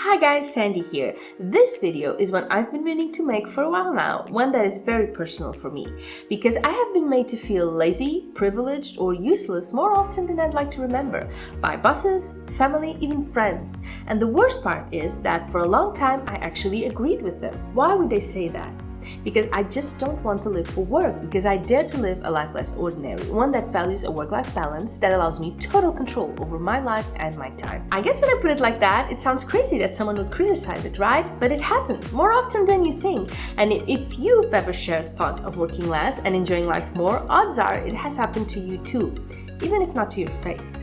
Hi guys, Sandy here. This video is one I've been meaning to make for a while now, one that is very personal for me, because I have been made to feel lazy, privileged, or useless more often than I'd like to remember, by bosses, family, even friends. And the worst part is that for a long time I actually agreed with them. Why would they say that? Because I just don't want to live for work, because I dare to live a life less ordinary, one that values a work-life balance that allows me total control over my life and my time. I guess when I put it like that, it sounds crazy that someone would criticize it, right? But it happens more often than you think. And if you've ever shared thoughts of working less and enjoying life more, odds are it has happened to you too, even if not to your face.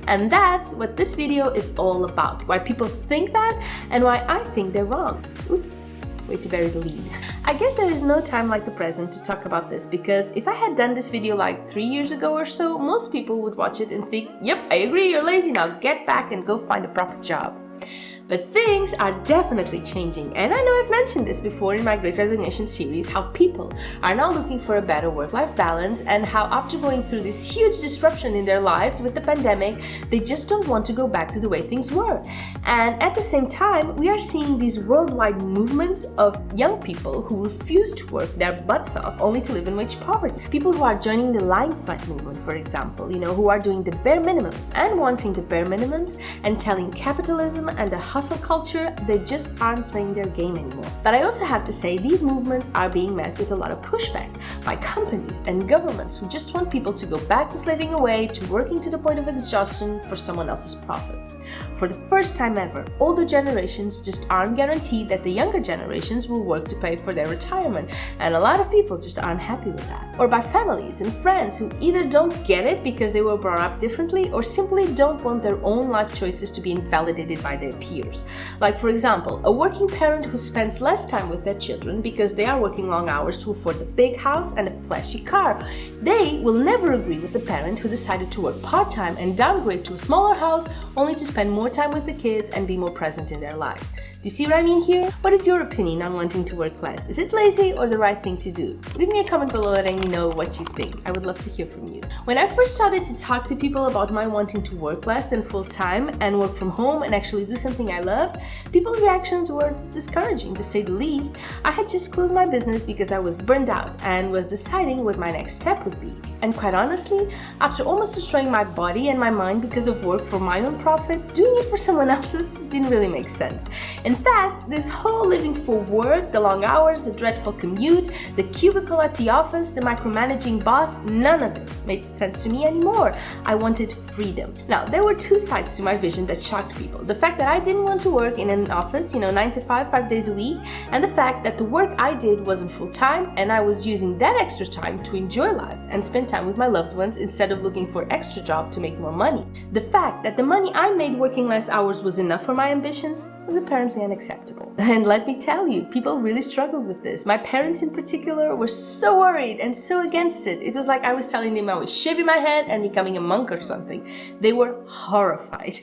And that's what this video is all about, why people think that and why I think they're wrong. Oops. Way to bury the lead. I guess there is no time like the present to talk about this, because if I had done this video like 3 years ago or so, most people would watch it and think, yep, I agree, you're lazy, now get back and go find a proper job. But things are definitely changing, and I know I've mentioned this before in my Great Resignation series, how people are now looking for a better work-life balance, and how after going through this huge disruption in their lives with the pandemic, they just don't want to go back to the way things were. And at the same time, we are seeing these worldwide movements of young people who refuse to work their butts off only to live in wage poverty. People who are joining the line flight movement, for example, who are doing the bare minimums and wanting the bare minimums and telling capitalism and the hustle culture they just aren't playing their game anymore. But I also have to say these movements are being met with a lot of pushback by companies and governments who just want people to go back to slaving away, to working to the point of exhaustion for someone else's profit. For the first time ever, older generations just aren't guaranteed that the younger generations will work to pay for their retirement, and a lot of people just aren't happy with that. Or by families and friends who either don't get it because they were brought up differently, or simply don't want their own life choices to be invalidated by their peers. Like, for example, a working parent who spends less time with their children because they are working long hours to afford a big house and a flashy car. They will never agree with the parent who decided to work part-time and downgrade to a smaller house only to spend more time with the kids and be more present in their lives. Do you see what I mean here? What is your opinion on wanting to work less? Is it lazy or the right thing to do? Leave me a comment below letting me know what you think. I would love to hear from you. When I first started to talk to people about my wanting to work less than full-time and work from home and actually do something I love, people's reactions were discouraging, to say the least. I had just closed my business because I was burned out and was deciding what my next step would be. And quite honestly, after almost destroying my body and my mind because of work for my own profit, doing it for someone else's didn't really make sense. In fact, this whole living for work, the long hours, the dreadful commute, the cubicle at the office, the micromanaging boss, none of it made sense to me anymore. I wanted freedom. Now, there were two sides to my vision that shocked people. The fact that I didn't want to work in an office, 9 to 5, 5 days a week, and the fact that the work I did wasn't full-time and I was using that extra time to enjoy life and spend time with my loved ones instead of looking for an extra job to make more money. The fact that the money I made working less hours was enough for my ambitions was apparently unacceptable. And let me tell you, people really struggled with this. My parents in particular were so worried and so against it. It was like I was telling them I was shaving my head and becoming a monk or something. They were horrified.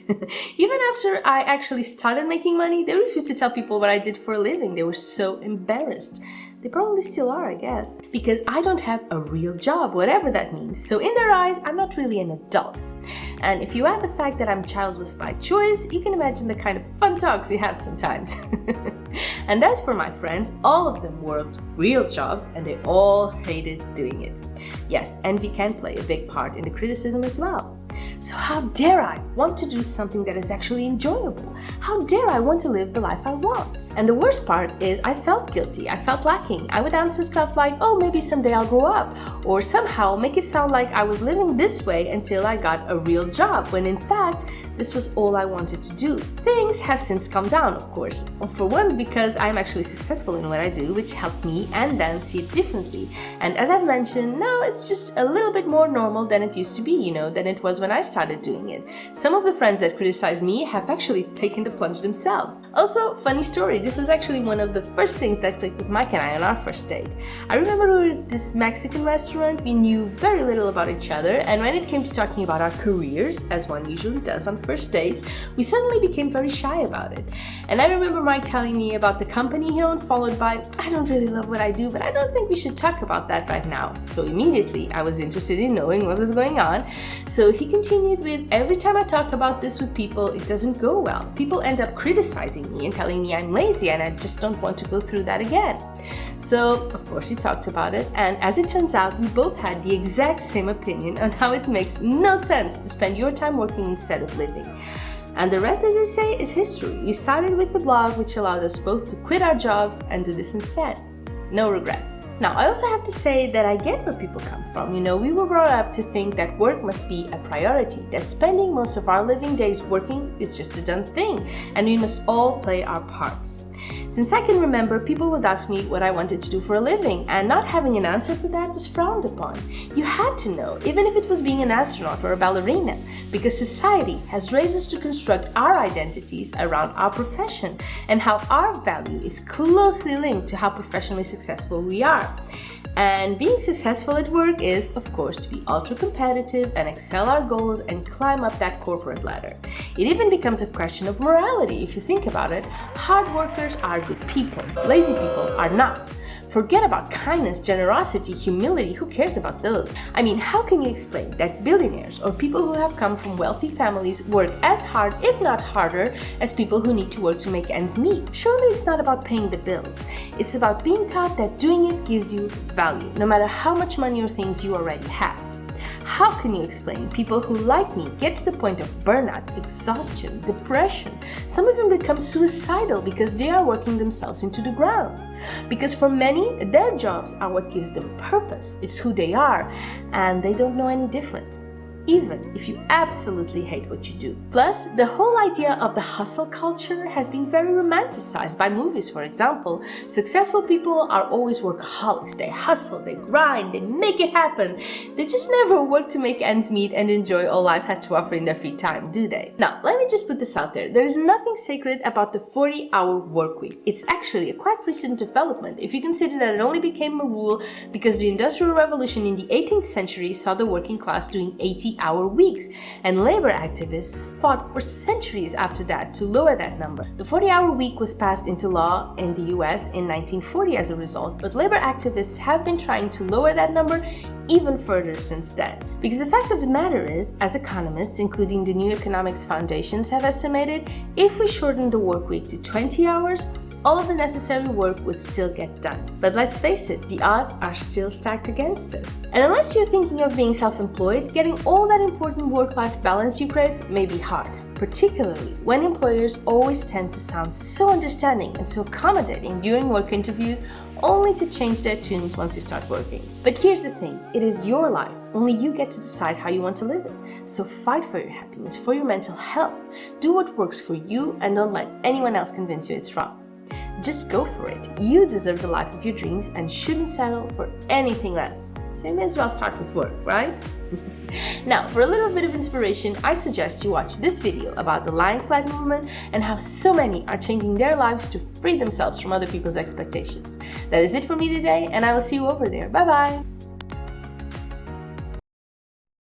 Even after I actually started making money, they refused to tell people what I did for a living. They were so embarrassed. They probably still are, I guess, because I don't have a real job, whatever that means. So in their eyes, I'm not really an adult. And if you add the fact that I'm childless by choice, you can imagine the kind of fun talks we have sometimes. And as for my friends, all of them worked real jobs and they all hated doing it. Yes, envy can play a big part in the criticism as well. So how dare I want to do something that is actually enjoyable? How dare I want to live the life I want? And the worst part is I felt guilty, I felt lacking. I would answer stuff like, oh, maybe someday I'll grow up, or somehow make it sound like I was living this way until I got a real job, when in fact, this was all I wanted to do. Things have since calmed down, of course. For one, because I'm actually successful in what I do, which helped me and them see it differently. And as I've mentioned, now it's just a little bit more normal than it used to be, than it was when I started doing it. Some of the friends that criticized me have actually taken the plunge themselves. Also, funny story, this was actually one of the first things that clicked with Mike and I on our first date. I remember we were at this Mexican restaurant, we knew very little about each other, and when it came to talking about our careers, as one usually does on first dates, we suddenly became very shy about it. And I remember Mike telling me about the company he owned, followed by, I don't really love what I do, but I don't think we should talk about that right now. So immediately I was interested in knowing what was going on. So he continued with, every time I talk about this with people, it doesn't go well. People end up criticizing me and telling me I'm lazy and I just don't want to go through that again. So, of course, we talked about it, and as it turns out, we both had the exact same opinion on how it makes no sense to spend your time working instead of living. And the rest, as I say, is history. We started with the blog, which allowed us both to quit our jobs and do this instead. No regrets. Now, I also have to say that I get where people come from. We were brought up to think that work must be a priority, that spending most of our living days working is just a done thing, and we must all play our parts. Since I can remember, people would ask me what I wanted to do for a living, and not having an answer for that was frowned upon. You had to know, even if it was being an astronaut or a ballerina, because society has raised us to construct our identities around our profession, and how our value is closely linked to how professionally successful we are. And being successful at work is, of course, to be ultra competitive and excel our goals and climb up that corporate ladder. It even becomes a question of morality if you think about it. Hard workers are good people. Lazy people are not. Forget about kindness, generosity, humility. Who cares about those? I mean, how can you explain that billionaires or people who have come from wealthy families work as hard, if not harder, as people who need to work to make ends meet? Surely it's not about paying the bills. It's about being taught that doing it gives you value, no matter how much money or things you already have. How can you explain people who, like me, get to the point of burnout, exhaustion, depression? Some of them become suicidal because they are working themselves into the ground. Because for many, their jobs are what gives them purpose. It's who they are, and they don't know any different, even if you absolutely hate what you do. Plus, the whole idea of the hustle culture has been very romanticized by movies, for example. Successful people are always workaholics. They hustle, they grind, they make it happen. They just never work to make ends meet and enjoy all life has to offer in their free time, do they? Now, let me just put this out there. There is nothing sacred about the 40-hour work week. It's actually a quite recent development if you consider that it only became a rule because the Industrial Revolution in the 18th century saw the working class doing 80-hour weeks, and labor activists fought for centuries after that to lower that number. The 40-hour week was passed into law in the US in 1940 as a result, but labor activists have been trying to lower that number even further since then. Because the fact of the matter is, as economists, including the new economics foundations, have estimated, if we shorten the work week to 20 hours, all of the necessary work would still get done. But let's face it, the odds are still stacked against us. And unless you're thinking of being self-employed, getting all that important work-life balance you crave may be hard, particularly when employers always tend to sound so understanding and so accommodating during work interviews, only to change their tunes once you start working. But here's the thing, it is your life. Only you get to decide how you want to live it. So fight for your happiness, for your mental health. Do what works for you and don't let anyone else convince you it's wrong. Just go for it. You deserve the life of your dreams and shouldn't settle for anything less. So you may as well start with work, right? Now, for a little bit of inspiration, I suggest you watch this video about the Lying Flat movement and how so many are changing their lives to free themselves from other people's expectations. That is it for me today, and I will see you over there. Bye bye!